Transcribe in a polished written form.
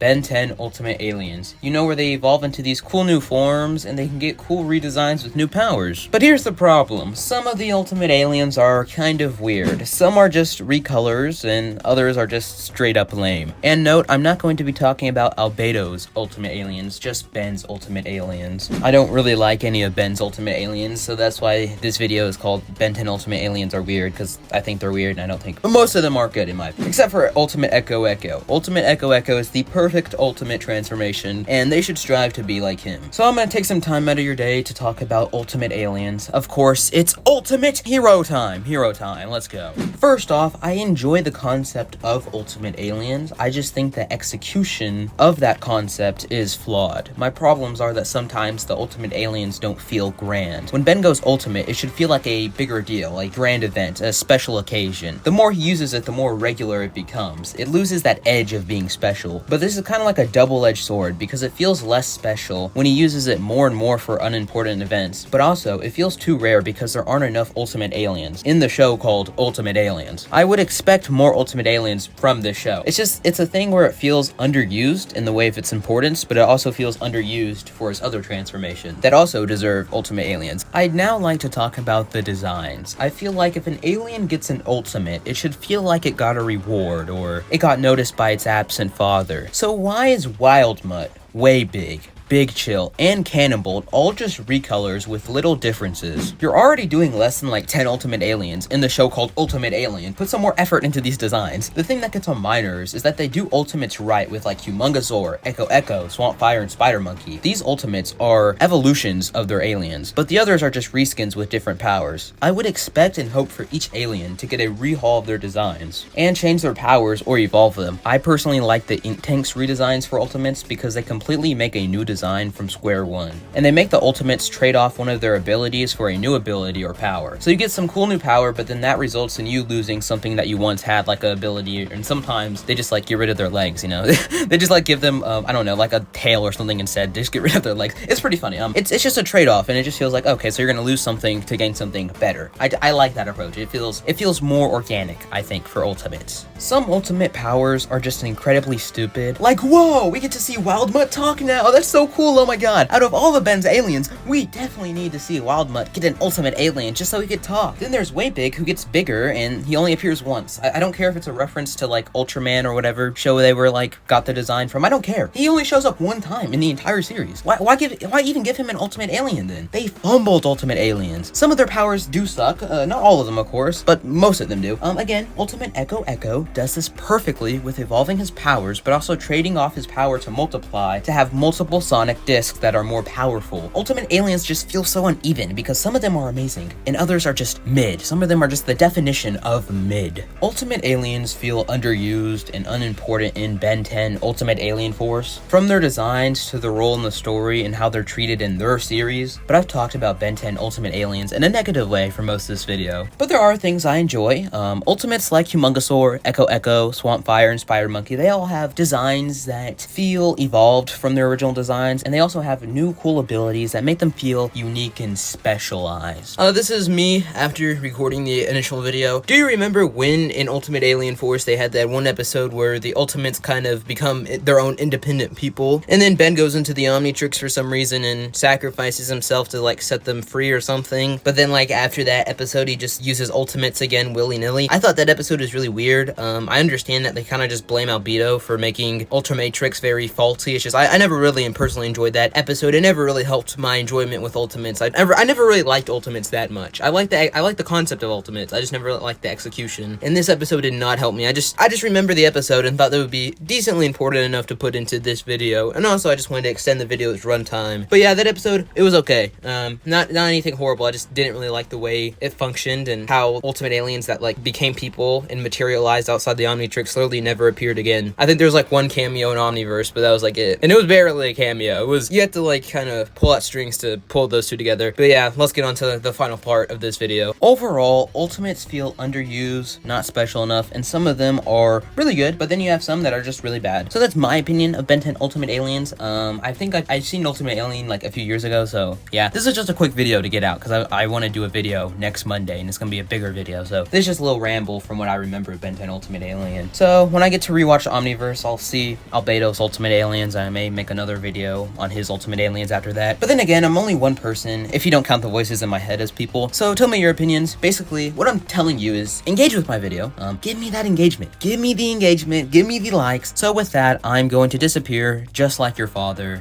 Ben 10 Ultimate Aliens. You know, where they evolve into these cool new forms and they can get cool redesigns with new powers. But here's the problem. Some of the Ultimate Aliens are kind of weird. Some are just recolors and others are just straight up lame. And note, I'm not going to be talking about Albedo's Ultimate Aliens, just Ben's Ultimate Aliens. I don't really like any of Ben's Ultimate Aliens, so that's why this video is called Ben 10 Ultimate Aliens are weird, because I think they're weird and I don't think, but most of them are good in my opinion. Except for Ultimate Echo Echo. Ultimate Echo Echo is the perfect ultimate transformation, and they should strive to be like him. So I'm gonna take some time out of your day to talk about Ultimate Aliens. Of course, it's Ultimate Hero time. Hero time, let's go. First off, I enjoy the concept of Ultimate Aliens. I just think the execution of that concept is flawed. My problems are that sometimes the Ultimate Aliens don't feel grand. When Ben goes Ultimate, it should feel like a bigger deal, a grand event, a special occasion. The more he uses it, the more regular it becomes. It loses that edge of being special. But this is kind of like a double-edged sword, because it feels less special when he uses it more and more for unimportant events, but also it feels too rare because there aren't enough Ultimate Aliens in the show called Ultimate Aliens. I would expect more Ultimate Aliens from this show. It's a thing where it feels underused in the way of its importance, but it also feels underused for its other transformation that also deserve Ultimate Aliens. I'd now like to talk about the designs. I feel like if an alien gets an ultimate, it should feel like it got a reward, or it got noticed by its absent father. So why is Wild Mutt, Way Big, Big Chill, and Cannonbolt all just recolors with little differences? You're already doing less than like 10 Ultimate Aliens in the show called Ultimate Alien. Put some more effort into these designs. The thing that gets on my nerves is that they do Ultimates right with like Humongousaur, Echo Echo, Swamp Fire, and Spider Monkey. These Ultimates are evolutions of their aliens, but the others are just reskins with different powers. I would expect and hope for each alien to get a rehaul of their designs and change their powers or evolve them. I personally like the Ink Tanks redesigns for Ultimates because they completely make a new design from square one, and they make the Ultimates trade off one of their abilities for a new ability or power. So you get some cool new power, but then that results in you losing something that you once had, like an ability, and sometimes they just like get rid of their legs, you know? They just like give them, I don't know, like a tail or something instead. They just get rid of their legs. It's pretty funny. It's just a trade-off, and it just feels like, okay, so you're gonna lose something to gain something better. I like that approach. It feels more organic, I think, for Ultimates. Some Ultimate powers are just incredibly stupid. Like, whoa, we get to see Wild Mutt talk now. That's so cool. Oh my god. Out of all of Ben's aliens, we definitely need to see Wild Mutt get an Ultimate Alien just so he could talk. Then there's Way Big, who gets bigger, and he only appears once. I don't care if it's a reference to like Ultraman or whatever show they were like got the design from. I don't care. He only shows up one time in the entire series. Why even give him an Ultimate Alien then? They fumbled Ultimate Aliens. Some of their powers do suck. Not all of them, of course, but most of them do. Again, Ultimate Echo Echo does this perfectly with evolving his powers, but also trading off his power to multiply to have multiple Sonic discs that are more powerful. Ultimate Aliens just feel so uneven because some of them are amazing and others are just mid. Some of them are just the definition of mid. Ultimate Aliens feel underused and unimportant in Ben 10 Ultimate Alien Force, from their designs to their role in the story and how they're treated in their series. But I've talked about Ben 10 Ultimate Aliens in a negative way for most of this video. But there are things I enjoy. Ultimates like Humongousaur, Echo Echo, Swamp Fire, and Spider Monkey, they all have designs that feel evolved from their original designs, and they also have new cool abilities that make them feel unique and specialized. This is me after recording the initial video. Do you remember when in Ultimate Alien Force they had that one episode where the Ultimates kind of become their own independent people, and then Ben goes into the Omnitrix for some reason and sacrifices himself to like set them free or something, but then like after that episode he just uses Ultimates again willy-nilly? I thought that episode was really weird. I understand that they kind of just blame Albedo for making Ultimatrix very faulty. It's just I never really and personally enjoyed that episode. It never really helped my enjoyment with Ultimates. I never really liked Ultimates that much. I like the concept of Ultimates. I just never really liked the execution. And this episode did not help me. I just remember the episode and thought that would be decently important enough to put into this video. And also I just wanted to extend the video's runtime. But yeah, that episode, it was okay. Not anything horrible. I just didn't really like the way it functioned and how Ultimate Aliens that like became people and materialized outside the Omnitrix slowly never appeared again. I think there was like one cameo in Omniverse, but that was like it. And it was barely a cameo. yeah, you had to like kind of pull out strings to pull those two together. But yeah, let's get on to the final part of this video. Overall, ultimates feel underused, not special enough, and some of them are really good, but then you have some that are just really bad. So that's my opinion of Ben 10 Ultimate Aliens. I think I've seen Ultimate Alien like a few years ago, so yeah. This is just a quick video to get out, because I want to do a video next Monday, and it's going to be a bigger video, so this is just a little ramble from what I remember of Ben 10 Ultimate Alien. So when I get to rewatch Omniverse, I'll see Albedo's Ultimate Aliens. I may make another video on his Ultimate Aliens after that. But then again, I'm only one person, if you don't count the voices in my head as people. So tell me your opinions. Basically, what I'm telling you is engage with my video. Give me that engagement. Give me the engagement. Give me the likes. So with that, I'm going to disappear just like your father.